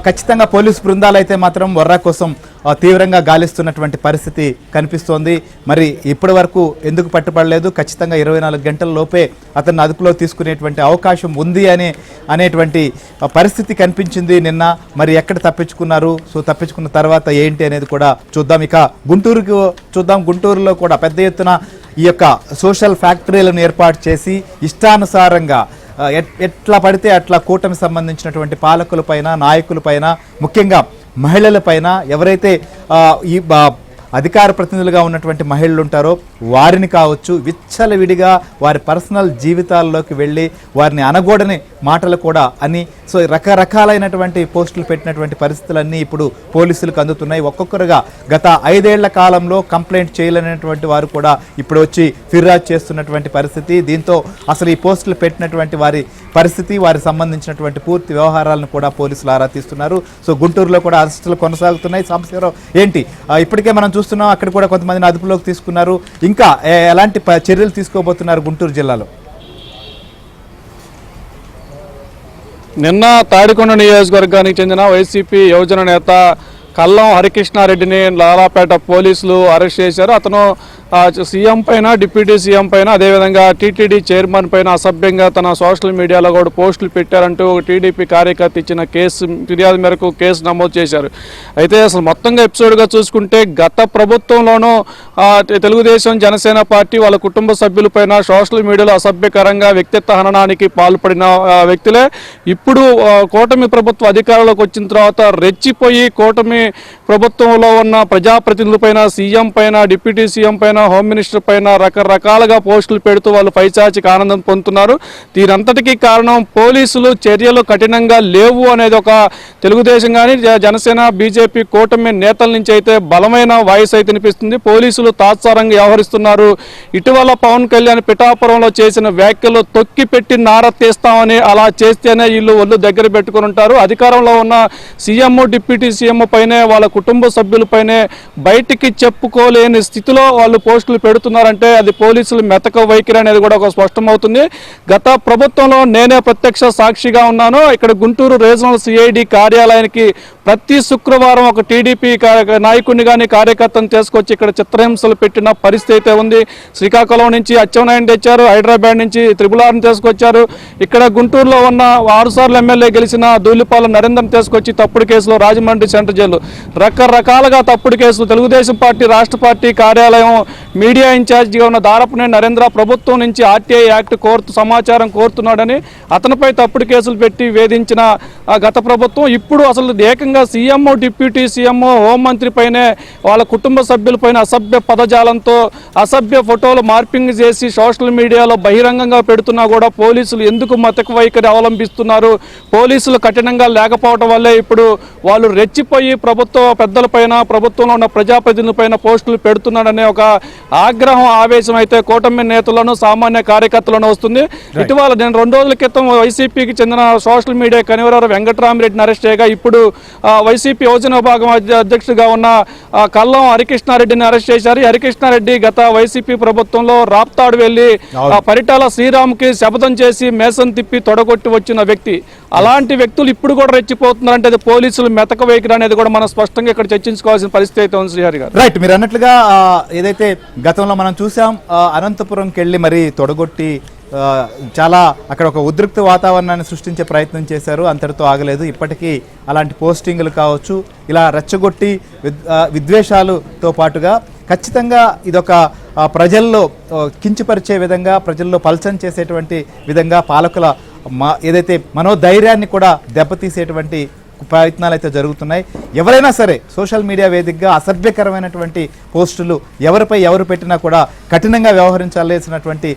ఖచ్చితంగా పోలీసు బృందాలు అయితే మాత్రం వర్రా కోసం తీవ్రంగా గాలిస్తున్నటువంటి పరిస్థితి కనిపిస్తోంది. మరి ఇప్పటి వరకు ఎందుకు పట్టుబడలేదు, ఖచ్చితంగా 24 గంటల లోపే అతన్ని అదుపులో తీసుకునేటువంటి అవకాశం ఉంది అనేటువంటి పరిస్థితి కనిపించింది నిన్న. మరి ఎక్కడ తప్పించుకున్నారు, సో తప్పించుకున్న తర్వాత ఏంటి అనేది కూడా చూద్దాం. ఇక గుంటూరుకి చూద్దాం. గుంటూరులో కూడా పెద్ద ఎత్తున ఈ యొక్క సోషల్ ఫ్యాక్టరీలను ఏర్పాటు చేసి ఇష్టానుసారంగా ఎట్లా పడితే అట్లా కూటమి సంబంధించినటువంటి పాలకులపైన, నాయకులపైన, ముఖ్యంగా మహిళలపైన, ఎవరైతే ఈ అధికార ప్రతినిధులుగా ఉన్నటువంటి మహిళలు ఉంటారో వారిని కావచ్చు, విచ్చలవిడిగా వారి పర్సనల్ జీవితాల్లోకి వెళ్ళి వారిని అనగూడని మాటలు కూడా అని, సో రకరకాలైనటువంటి పోస్టులు పెట్టినటువంటి పరిస్థితులన్నీ ఇప్పుడు పోలీసులకు అందుతున్నాయి. ఒక్కొక్కరుగా గత 5 ఏళ్ల కాలంలో కంప్లైంట్ చేయలేనటువంటి వారు కూడా ఇప్పుడు వచ్చి ఫిర్యాదు చేస్తున్నటువంటి పరిస్థితి. దీంతో అసలు ఈ పోస్టులు పెట్టినటువంటి వారి పరిస్థితి, వారికి సంబంధించినటువంటి పూర్తి వ్యవహారాలను కూడా పోలీసులు ఆరా తీస్తున్నారు. సో గుంటూరులో కూడా అరెస్టులు కొనసాగుతున్నాయి. సాంబశివరావు, ఏంటి ఇప్పటికే మనం చూస్తున్నాం, అక్కడ కూడా కొంతమందిని అదుపులోకి తీసుకున్నారు. ఇంకా ఎలాంటి చర్యలు తీసుకోబోతున్నారు గుంటూరు జిల్లాలో? నిన్న తాడికొండ నియోజకవర్గానికి చెందిన వైసీపీ యువజన నేత కల్లం హరికృష్ణారెడ్డిని లాలాపేట పోలీసులు అరెస్ట్ చేశారు. అతను సీఎం పైన, డిప్యూటీ సీఎం పైన, అదేవిధంగా టీటీడీ చైర్మన్ పైన అసభ్యంగా తన సోషల్ మీడియాలో కూడా పోస్టులు పెట్టారంటూ టీడీపీ కార్యకర్త ఇచ్చిన ఫిర్యాదు మేరకు కేసు నమోదు చేశారు. అయితే అసలు మొత్తంగా ఎపిసోడ్గా చూసుకుంటే గత ప్రభుత్వంలోనూ తెలుగుదేశం, జనసేన పార్టీ వాళ్ళ కుటుంబ సభ్యులపైన సోషల్ మీడియాలో అసభ్యకరంగా వ్యక్తిత్వ హననానికి పాల్పడిన వ్యక్తులే ఇప్పుడు కూటమి ప్రభుత్వ అధికారంలోకి వచ్చిన తర్వాత రెచ్చిపోయి కూటమి ప్రభుత్వంలో ఉన్న ప్రజాప్రతినిధులపైన, సీఎం పైన, డిప్యూటీ సీఎం పైన, హోమ్ మినిస్టర్ పైన రకరకాలుగా పోస్టులు పెడుతూ వాళ్ళు పైచాచిక ఆనందం పొందుతున్నారు. దీనంతటికీ కారణం పోలీసులు చర్యలు కఠినంగా లేవు అనేది ఒక తెలుగుదేశం కానీ, జనసేన, బీజేపీ కూటమి నేతల నుంచి అయితే బలమైన వాయిస్ అయితే వినిపిస్తుంది. పోలీసులు తాత్సారంగా వ్యవహరిస్తున్నారు. ఇటీవల పవన్ కళ్యాణ్ పిఠాపురంలో చేసిన వ్యాఖ్యలు తొక్కి పెట్టి నార తీస్తామని, అలా చేస్తేనే వీళ్ళు ఒళ్ళు దగ్గర పెట్టుకుని ఉంటారు. అధికారంలో ఉన్న సీఎం, డిప్యూటీ సీఎం పైనే, వాళ్ళ కుటుంబ సభ్యులపైనే బయటికి చెప్పుకోలేని స్థితిలో వాళ్ళు పోస్టులు పెడుతున్నారంటే అది పోలీసులు మెతక వైఖరి అనేది కూడా ఒక స్పష్టమవుతుంది. గత ప్రభుత్వంలో నేనే ప్రత్యక్ష సాక్షిగా ఉన్నాను. ఇక్కడ గుంటూరు రీజనల్ సిఐడి కార్యాలయానికి ప్రతి శుక్రవారం ఒక టీడీపీ నాయకుడిని కానీ, కార్యకర్తను తీసుకొచ్చి ఇక్కడ చిత్రహింసలు పెట్టిన పరిస్థితి అయితే ఉంది. శ్రీకాకుళం నుంచి అచ్చెన్నాయుడు తెచ్చారు, హైదరాబాద్ నుంచి త్రిపులార్ని తీసుకొచ్చారు. ఇక్కడ గుంటూరులో ఉన్న 6 సార్లు ఎమ్మెల్యే గెలిచిన ధూళిపాల నరేంద్రను తీసుకొచ్చి తప్పుడు కేసులో రాజమండ్రి సెంట్రల్ జైలు, రకరకాలుగా తప్పుడు కేసులు. తెలుగుదేశం పార్టీ రాష్ట్ర పార్టీ కార్యాలయం మీడియా ఇన్ఛార్జిగా ఉన్న దారపునేని నరేంద్ర ప్రభుత్వం నుంచి ఆర్టీఐ యాక్ట్ సమాచారం కోరుతున్నాడని అతనిపై తప్పుడు కేసులు పెట్టి వేధించిన గత ప్రభుత్వం ఇప్పుడు అసలు ఏకంగా సీఎం, డిప్యూటీ సీఎం, హోంమంత్రి పైనే, వాళ్ళ కుటుంబ సభ్యులపైన అసభ్య పదజాలంతో అసభ్య ఫోటోలు మార్పింగ్ చేసి సోషల్ మీడియాలో బహిరంగంగా పెడుతున్నా కూడా పోలీసులు ఎందుకు మతక వైఖరి అవలంబిస్తున్నారు? పోలీసులు కఠినంగా లేకపోవడం వల్లే ఇప్పుడు వాళ్ళు రెచ్చిపోయి ప్రభుత్వ పెద్దలపైన, ప్రభుత్వంలో ఉన్న ప్రజాప్రతినిధులపైన పోస్టులు పెడుతున్నాడనే ఒక ఆగ్రహం, ఆవేశం అయితే కూటమి నేతలను, సామాన్య కార్యకర్తలను వస్తుంది. ఇటీవల నేను 2 రోజుల క్రితం వైసీపీకి చెందిన సోషల్ మీడియా కన్వీనర్ వెంకటరామిరెడ్డిని అరెస్ట్ చేయగా ఇప్పుడు వైసీపీ యోజన విభాగం అధ్యక్షుడిగా ఉన్న కల్లం హరికృష్ణారెడ్డిని అరెస్ట్ చేశారు. హరికృష్ణారెడ్డి గత వైసీపీ ప్రభుత్వంలో రాప్తాడు వెళ్లి పరిటాల శ్రీరామ్కి శపథం చేసి మేసం తిప్పి తొడగొట్టి వచ్చిన వ్యక్తి. అలాంటి వ్యక్తులు ఇప్పుడు కూడా రెచ్చిపోతున్నారంటే అది పోలీసులు మెతక వైఖరి అనేది కూడా మనం స్పష్టంగా ఇక్కడ చర్చించుకోవాల్సిన పరిస్థితి అయితే ఉంది. శ్రీహరి గారు, రైట్, మీరు అన్నట్లుగా ఏదైతే గతంలో మనం చూసాం, అనంతపురంకి వెళ్ళి మరి తొడగొట్టి చాలా అక్కడ ఒక ఉద్రిక్త వాతావరణాన్ని సృష్టించే ప్రయత్నం చేశారు. అంతటితో ఆగలేదు. ఇప్పటికీ అలాంటి పోస్టింగ్లు కావచ్చు, ఇలా రెచ్చగొట్టి విద్వేషాలతో పాటుగా ఖచ్చితంగా ఇదొక ప్రజల్లో కించపరిచే విధంగా, ప్రజల్లో పల్చన చేసేటువంటి విధంగా పాలకుల ఏదైతే మనోధైర్యాన్ని కూడా దెబ్బతీసేటువంటి ప్రయత్నాలు అయితే జరుగుతున్నాయి. ఎవరైనా సరే సోషల్ మీడియా వేదికగా అసభ్యకరమైనటువంటి పోస్టులు ఎవరిపై ఎవరు పెట్టినా కూడా కఠినంగా వ్యవహరించాల్సినటువంటి